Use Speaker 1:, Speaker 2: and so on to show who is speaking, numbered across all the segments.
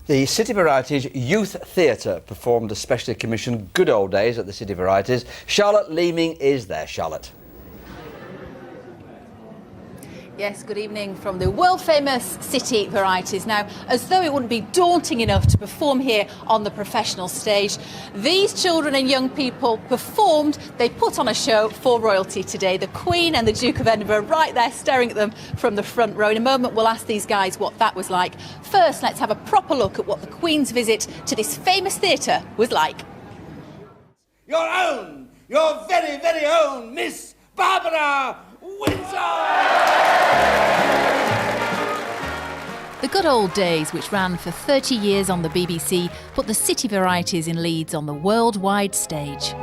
Speaker 1: The City Varieties Youth Theatre performed a specially commissioned Good Old Days at the City Varieties. Charlotte Leeming is there. Charlotte.
Speaker 2: Yes, good evening from the world-famous City Varieties. Now, as though it wouldn't be daunting enough to perform here on the professional stage, these children and young people performed, they put on a show for royalty today. The Queen and the Duke of Edinburgh right there staring at them from the front row. In a moment, we'll ask these guys what that was like. First, let's have a proper look at what the Queen's visit to this famous theatre was like.
Speaker 3: Your own, your very, very own Miss Barbara Windsor!
Speaker 2: The Good Old Days, which ran for 30 years on the BBC, put the City Varieties in Leeds on the worldwide stage.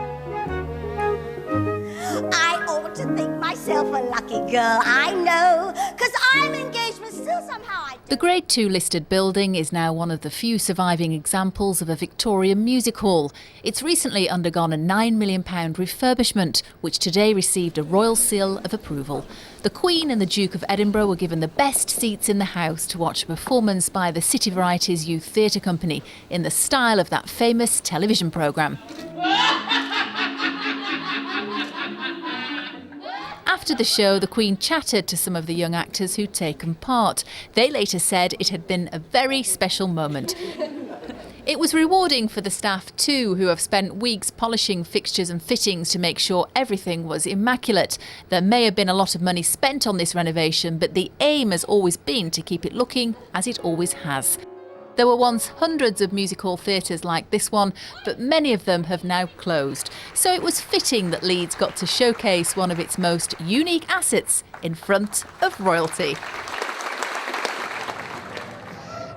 Speaker 4: I ought to think myself a lucky girl, I know, because I'm engaged, but still somehow I...
Speaker 2: The Grade 2 listed building is now one of the few surviving examples of a Victorian music hall. It's recently undergone a £9 million refurbishment, which today received a royal seal of approval. The Queen and the Duke of Edinburgh were given the best seats in the house to watch a performance by the City Varieties Youth Theatre Company in the style of that famous television programme. After the show, the Queen chatted to some of the young actors who'd taken part. They later said it had been a very special moment. It was rewarding for the staff too, who have spent weeks polishing fixtures and fittings to make sure everything was immaculate. There may have been a lot of money spent on this renovation, but the aim has always been to keep it looking as it always has. There were once hundreds of music hall theatres like this one, but many of them have now closed. So it was fitting that Leeds got to showcase one of its most unique assets in front of royalty.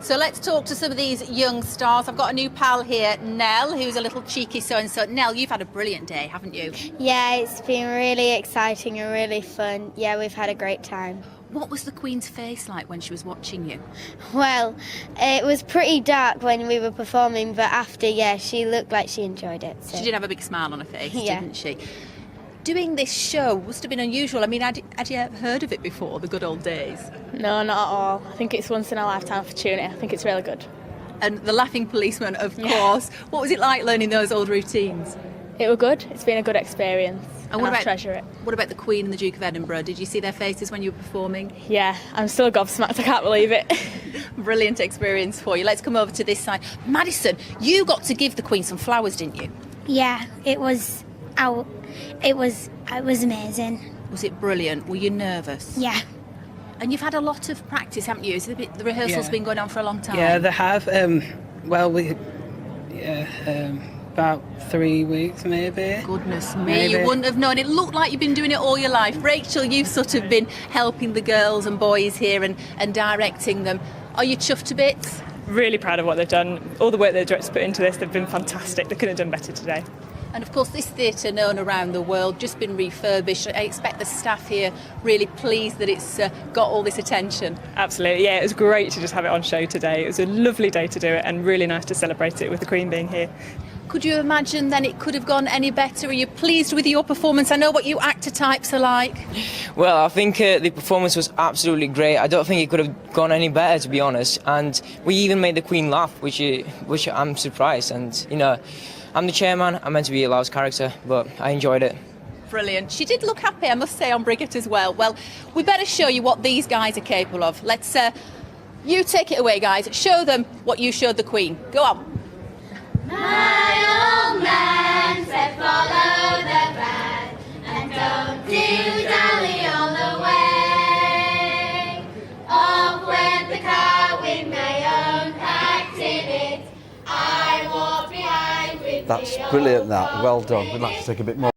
Speaker 2: So let's talk to some of these young stars. I've got a new pal here, Nell, who's a little cheeky so-and-so. Nell, you've had a brilliant day, haven't you?
Speaker 5: Yeah, it's been really exciting and really fun. Yeah, we've had a great time.
Speaker 2: What was the Queen's face like when she was watching you?
Speaker 5: Well, it was pretty dark when we were performing, but after, yeah, she looked like she enjoyed it. So.
Speaker 2: She did have a big smile on her face,
Speaker 5: Yeah.
Speaker 2: didn't she? Doing this show must have been unusual. I mean, had you ever heard of it before, the Good Old Days?
Speaker 6: No, not at all. I think it's once in a lifetime opportunity. I think it's really good.
Speaker 2: And the Laughing Policeman, of course. What was it like learning those old routines?
Speaker 6: It was good. It's been a good experience.
Speaker 2: And
Speaker 6: I'll treasure it.
Speaker 2: What about the Queen and the Duke of Edinburgh? Did you see their faces when you were performing?
Speaker 6: Yeah, I'm still gobsmacked. I can't believe it.
Speaker 2: Brilliant experience for you. Let's come over to this side. Madison, you got to give the Queen some flowers, didn't you?
Speaker 7: Yeah, it was amazing.
Speaker 2: Was it brilliant? Were you nervous?
Speaker 7: Yeah.
Speaker 2: And you've had a lot of practice, haven't you? The rehearsal's been going on for a long time.
Speaker 8: Yeah, they have. About 3 weeks maybe.
Speaker 2: Goodness me,
Speaker 8: Maybe.
Speaker 2: You wouldn't have known. It looked like you've been doing it all your life. Rachel, you've sort of been helping the girls and boys here and directing them. Are you chuffed to bits?
Speaker 6: Really proud of what they've done. All the work the directors put into this, they've been fantastic. They couldn't have done better today.
Speaker 2: And of course, this theatre, known around the world, just been refurbished. I expect the staff here really pleased that it's got all this attention.
Speaker 6: Absolutely, yeah, it was great to just have it on show today. It was a lovely day to do it and really nice to celebrate it with the Queen being here.
Speaker 2: Could you imagine then it could have gone any better? Are you pleased with your performance? I know what you actor types are like.
Speaker 9: Well, I think the performance was absolutely great. I don't think it could have gone any better, to be honest. And we even made the Queen laugh, which I'm surprised. And, you know, I'm the chairman. I'm meant to be a loud character, but I enjoyed it.
Speaker 2: Brilliant. She did look happy, I must say, on Brigitte as well. Well, we better show you what these guys are capable of. Let's, you take it away, guys. Show them what you showed the Queen. Go on.
Speaker 4: My old man said follow the path and don't dilly-dally all the way. Off went the car with my own packed in it. I walked behind with
Speaker 1: That's
Speaker 4: the
Speaker 1: brilliant,
Speaker 4: old
Speaker 1: that.
Speaker 4: dog
Speaker 1: Well done.
Speaker 4: in
Speaker 1: We'd like
Speaker 4: it.
Speaker 1: to take a bit more.